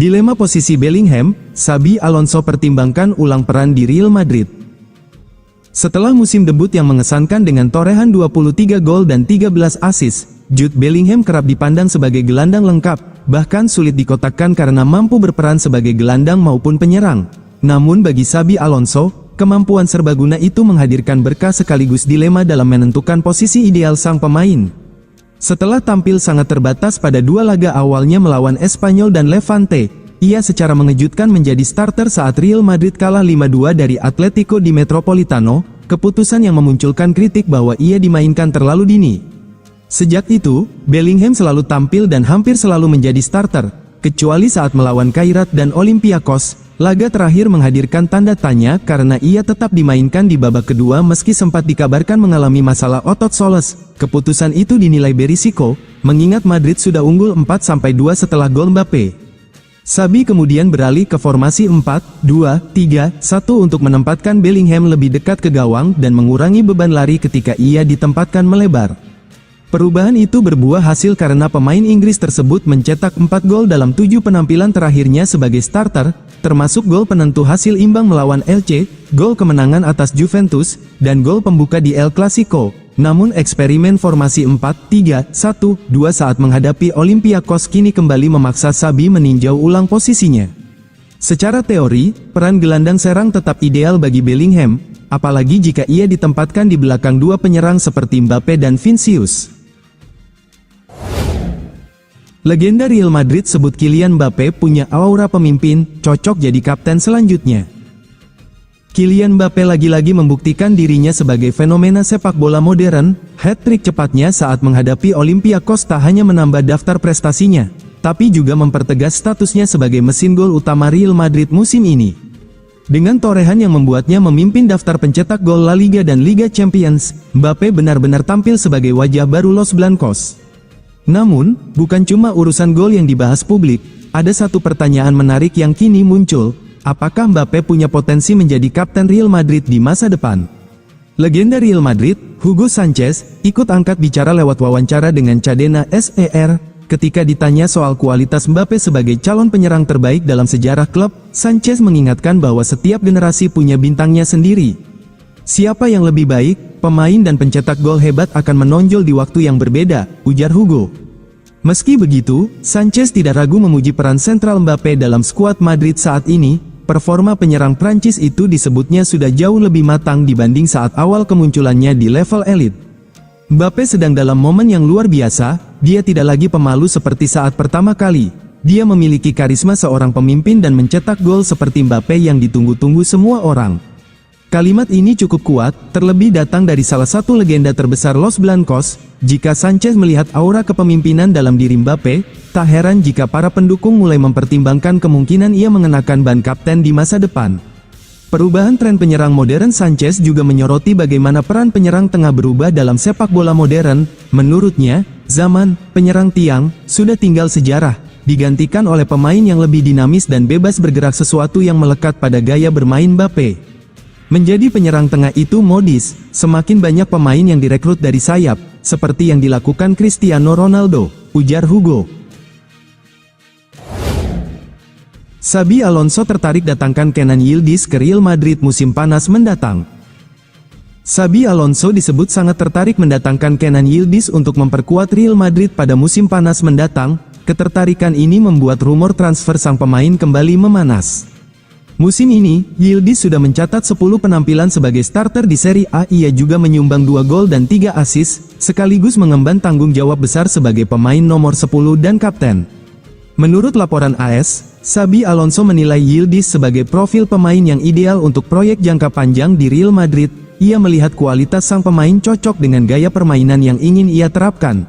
Dilema posisi Bellingham, Xabi Alonso pertimbangkan ulang peran di Real Madrid. Setelah musim debut yang mengesankan dengan torehan 23 gol dan 13 assist, Jude Bellingham kerap dipandang sebagai gelandang lengkap, bahkan sulit dikotakkan karena mampu berperan sebagai gelandang maupun penyerang. Namun bagi Xabi Alonso, kemampuan serbaguna itu menghadirkan berkah sekaligus dilema dalam menentukan posisi ideal sang pemain. Setelah tampil sangat terbatas pada dua laga awalnya melawan Espanyol dan Levante, ia secara mengejutkan menjadi starter saat Real Madrid kalah 5-2 dari Atletico di Metropolitano, keputusan yang memunculkan kritik bahwa ia dimainkan terlalu dini. Sejak itu, Bellingham selalu tampil dan hampir selalu menjadi starter, kecuali saat melawan Kairat dan Olympiakos. Laga terakhir menghadirkan tanda tanya karena ia tetap dimainkan di babak kedua meski sempat dikabarkan mengalami masalah otot soles. Keputusan itu dinilai berisiko, mengingat Madrid sudah unggul 4-2 setelah gol Mbappe. Xabi kemudian beralih ke formasi 4-2-3-1 untuk menempatkan Bellingham lebih dekat ke gawang dan mengurangi beban lari ketika ia ditempatkan melebar. Perubahan itu berbuah hasil karena pemain Inggris tersebut mencetak 4 gol dalam 7 penampilan terakhirnya sebagai starter, termasuk gol penentu hasil imbang melawan Elche, gol kemenangan atas Juventus, dan gol pembuka di El Clasico. Namun eksperimen formasi 4-3-1-2 saat menghadapi Olympiakos kini kembali memaksa Xabi meninjau ulang posisinya. Secara teori, peran gelandang serang tetap ideal bagi Bellingham, apalagi jika ia ditempatkan di belakang dua penyerang seperti Mbappe dan Vinicius. Legenda Real Madrid sebut Kylian Mbappe punya aura pemimpin, cocok jadi kapten selanjutnya. Kylian Mbappe lagi-lagi membuktikan dirinya sebagai fenomena sepak bola modern. Hat-trick cepatnya saat menghadapi Olympiakos tak hanya menambah daftar prestasinya, tapi juga mempertegas statusnya sebagai mesin gol utama Real Madrid musim ini. Dengan torehan yang membuatnya memimpin daftar pencetak gol La Liga dan Liga Champions, Mbappe benar-benar tampil sebagai wajah baru Los Blancos. Namun, bukan cuma urusan gol yang dibahas publik, ada satu pertanyaan menarik yang kini muncul, apakah Mbappe punya potensi menjadi kapten Real Madrid di masa depan? Legenda Real Madrid, Hugo Sanchez, ikut angkat bicara lewat wawancara dengan Cadena SER, ketika ditanya soal kualitas Mbappe sebagai calon penyerang terbaik dalam sejarah klub, Sanchez mengingatkan bahwa setiap generasi punya bintangnya sendiri. Siapa yang lebih baik, pemain dan pencetak gol hebat akan menonjol di waktu yang berbeda, ujar Hugo. Meski begitu, Sanchez tidak ragu memuji peran sentral Mbappe dalam skuad Madrid saat ini. Performa penyerang Prancis itu disebutnya sudah jauh lebih matang dibanding saat awal kemunculannya di level elit. Mbappe sedang dalam momen yang luar biasa, dia tidak lagi pemalu seperti saat pertama kali. Dia memiliki karisma seorang pemimpin dan mencetak gol seperti Mbappe yang ditunggu-tunggu semua orang. Kalimat ini cukup kuat, terlebih datang dari salah satu legenda terbesar Los Blancos. Jika Sanchez melihat aura kepemimpinan dalam diri Mbappe, tak heran jika para pendukung mulai mempertimbangkan kemungkinan ia mengenakan ban kapten di masa depan. Perubahan tren penyerang modern. Sanchez juga menyoroti bagaimana peran penyerang tengah berubah dalam sepak bola modern. Menurutnya, zaman penyerang tiang sudah tinggal sejarah, digantikan oleh pemain yang lebih dinamis dan bebas bergerak, sesuatu yang melekat pada gaya bermain Mbappe. Menjadi penyerang tengah itu modis, semakin banyak pemain yang direkrut dari sayap, seperti yang dilakukan Cristiano Ronaldo, ujar Hugo. Xabi Alonso tertarik datangkan Kenan Yildiz ke Real Madrid musim panas mendatang. Xabi Alonso disebut sangat tertarik mendatangkan Kenan Yildiz untuk memperkuat Real Madrid pada musim panas mendatang. Ketertarikan ini membuat rumor transfer sang pemain kembali memanas. Musim ini, Yildiz sudah mencatat 10 penampilan sebagai starter di Serie A. Ia juga menyumbang 2 gol dan 3 assist, sekaligus mengemban tanggung jawab besar sebagai pemain nomor 10 dan kapten. Menurut laporan AS, Xabi Alonso menilai Yildiz sebagai profil pemain yang ideal untuk proyek jangka panjang di Real Madrid. Ia melihat kualitas sang pemain cocok dengan gaya permainan yang ingin ia terapkan.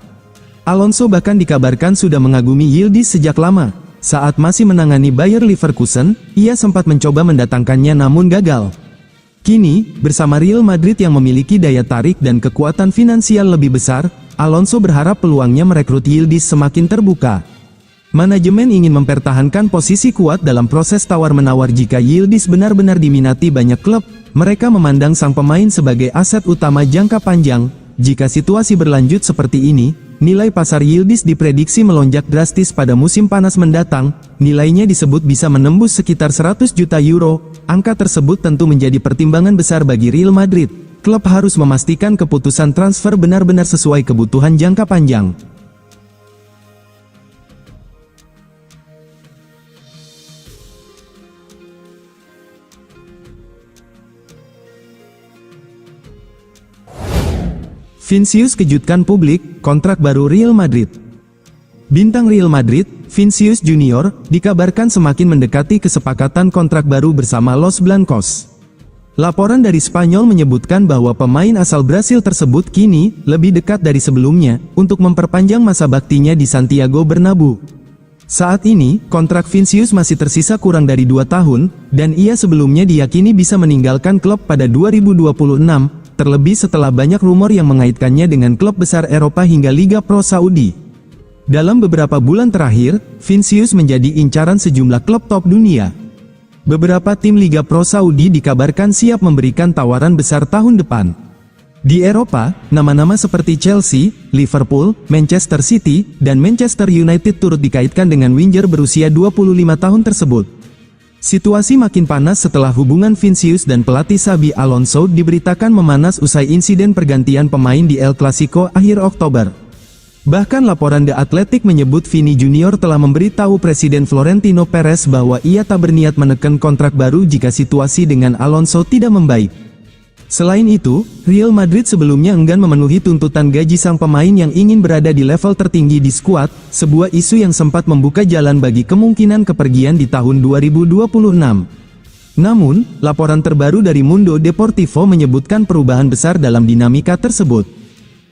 Alonso bahkan dikabarkan sudah mengagumi Yildiz sejak lama. Saat masih menangani Bayer Leverkusen, ia sempat mencoba mendatangkannya namun gagal. Kini, bersama Real Madrid yang memiliki daya tarik dan kekuatan finansial lebih besar, Alonso berharap peluangnya merekrut Yildiz semakin terbuka. Manajemen ingin mempertahankan posisi kuat dalam proses tawar-menawar. Jika Yildiz benar-benar diminati banyak klub, mereka memandang sang pemain sebagai aset utama jangka panjang. Jika situasi berlanjut seperti ini, nilai pasar Yildiz diprediksi melonjak drastis pada musim panas mendatang, nilainya disebut bisa menembus sekitar 100 juta euro. Angka tersebut tentu menjadi pertimbangan besar bagi Real Madrid. Klub harus memastikan keputusan transfer benar-benar sesuai kebutuhan jangka panjang. Vinicius kejutkan publik, kontrak baru Real Madrid. Bintang Real Madrid, Vinicius Junior, dikabarkan semakin mendekati kesepakatan kontrak baru bersama Los Blancos. Laporan dari Spanyol menyebutkan bahwa pemain asal Brasil tersebut kini lebih dekat dari sebelumnya untuk memperpanjang masa baktinya di Santiago Bernabeu. Saat ini, kontrak Vinicius masih tersisa kurang dari 2 tahun, dan ia sebelumnya diyakini bisa meninggalkan klub pada 2026. Terlebih setelah banyak rumor yang mengaitkannya dengan klub besar Eropa hingga Liga Pro Saudi. Dalam beberapa bulan terakhir, Vinicius menjadi incaran sejumlah klub top dunia. Beberapa tim Liga Pro Saudi dikabarkan siap memberikan tawaran besar tahun depan. Di Eropa, nama-nama seperti Chelsea, Liverpool, Manchester City, dan Manchester United turut dikaitkan dengan winger berusia 25 tahun tersebut. Situasi makin panas setelah hubungan Vinicius dan pelatih Xabi Alonso diberitakan memanas usai insiden pergantian pemain di El Clasico akhir Oktober. Bahkan laporan The Athletic menyebut Vini Junior telah memberitahu Presiden Florentino Perez bahwa ia tak berniat menekan kontrak baru jika situasi dengan Alonso tidak membaik. Selain itu, Real Madrid sebelumnya enggan memenuhi tuntutan gaji sang pemain yang ingin berada di level tertinggi di skuad, sebuah isu yang sempat membuka jalan bagi kemungkinan kepergian di tahun 2026. Namun, laporan terbaru dari Mundo Deportivo menyebutkan perubahan besar dalam dinamika tersebut.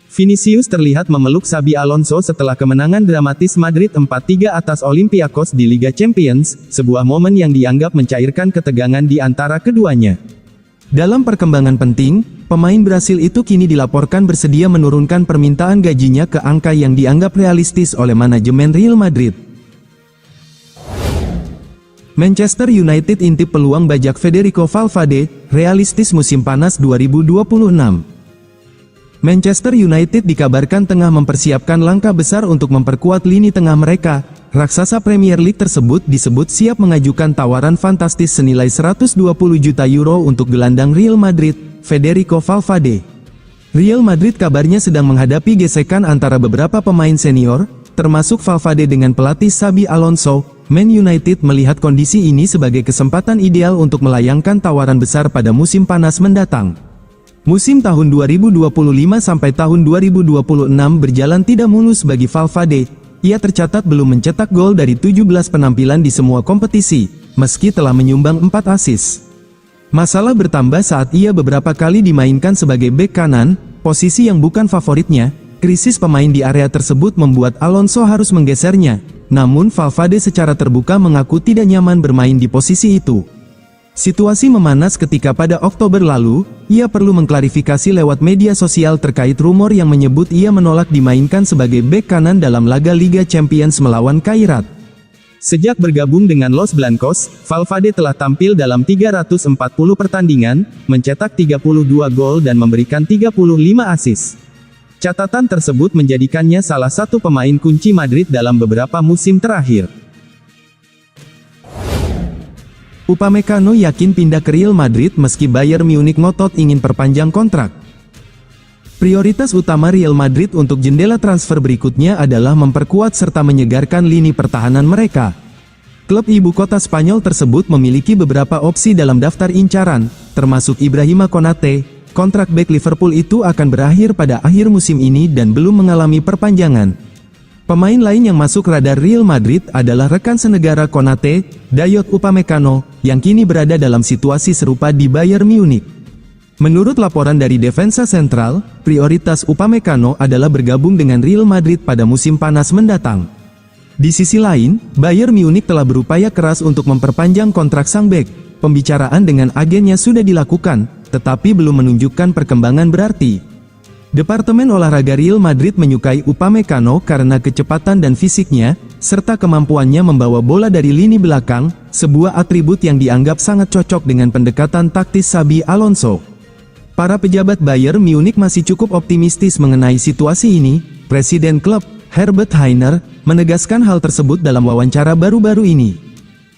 Vinicius terlihat memeluk Xabi Alonso setelah kemenangan dramatis Madrid 4-3 atas Olympiacos di Liga Champions, sebuah momen yang dianggap mencairkan ketegangan di antara keduanya. Dalam perkembangan penting, pemain Brasil itu kini dilaporkan bersedia menurunkan permintaan gajinya ke angka yang dianggap realistis oleh manajemen Real Madrid. Manchester United intip peluang bajak Federico Valverde, realistis musim panas 2026. Manchester United dikabarkan tengah mempersiapkan langkah besar untuk memperkuat lini tengah mereka. Raksasa Premier League tersebut disebut siap mengajukan tawaran fantastis senilai 120 juta euro untuk gelandang Real Madrid, Federico Valverde. Real Madrid kabarnya sedang menghadapi gesekan antara beberapa pemain senior, termasuk Valverde dengan pelatih Xabi Alonso. Man United melihat kondisi ini sebagai kesempatan ideal untuk melayangkan tawaran besar pada musim panas mendatang. Musim tahun 2025 sampai tahun 2026 berjalan tidak mulus bagi Valverde. Ia tercatat belum mencetak gol dari 17 penampilan di semua kompetisi, meski telah menyumbang 4 assist. Masalah bertambah saat ia beberapa kali dimainkan sebagai bek kanan, posisi yang bukan favoritnya. Krisis pemain di area tersebut membuat Alonso harus menggesernya, namun Valverde secara terbuka mengaku tidak nyaman bermain di posisi itu. Situasi memanas ketika pada Oktober lalu, ia perlu mengklarifikasi lewat media sosial terkait rumor yang menyebut ia menolak dimainkan sebagai bek kanan dalam laga Liga Champions melawan Kairat. Sejak bergabung dengan Los Blancos, Valverde telah tampil dalam 340 pertandingan, mencetak 32 gol dan memberikan 35 assist. Catatan tersebut menjadikannya salah satu pemain kunci Madrid dalam beberapa musim terakhir. Upamecano yakin pindah ke Real Madrid meski Bayern Munich ngotot ingin perpanjang kontrak. Prioritas utama Real Madrid untuk jendela transfer berikutnya adalah memperkuat serta menyegarkan lini pertahanan mereka. Klub ibu kota Spanyol tersebut memiliki beberapa opsi dalam daftar incaran, termasuk Ibrahima Konate. Kontrak bek Liverpool itu akan berakhir pada akhir musim ini dan belum mengalami perpanjangan. Pemain lain yang masuk radar Real Madrid adalah rekan senegara Konate, Dayot Upamecano, yang kini berada dalam situasi serupa di Bayern Munich. Menurut laporan dari Defensa Central, prioritas Upamecano adalah bergabung dengan Real Madrid pada musim panas mendatang. Di sisi lain, Bayern Munich telah berupaya keras untuk memperpanjang kontrak sang bek. Pembicaraan dengan agennya sudah dilakukan, tetapi belum menunjukkan perkembangan berarti. Departemen olahraga Real Madrid menyukai Upamecano karena kecepatan dan fisiknya, serta kemampuannya membawa bola dari lini belakang, sebuah atribut yang dianggap sangat cocok dengan pendekatan taktis Xabi Alonso. Para pejabat Bayern Munich masih cukup optimistis mengenai situasi ini. Presiden klub, Herbert Hainer, menegaskan hal tersebut dalam wawancara baru-baru ini.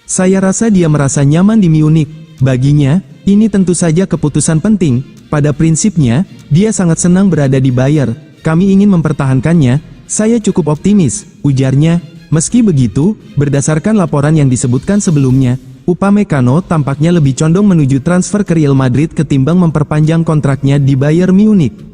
Saya rasa dia merasa nyaman di Munich. Baginya, ini tentu saja keputusan penting. Pada prinsipnya, dia sangat senang berada di Bayer. Kami ingin mempertahankannya. Saya cukup optimis, ujarnya. Meski begitu, berdasarkan laporan yang disebutkan sebelumnya, Upamecano tampaknya lebih condong menuju transfer ke Real Madrid ketimbang memperpanjang kontraknya di Bayern Munich.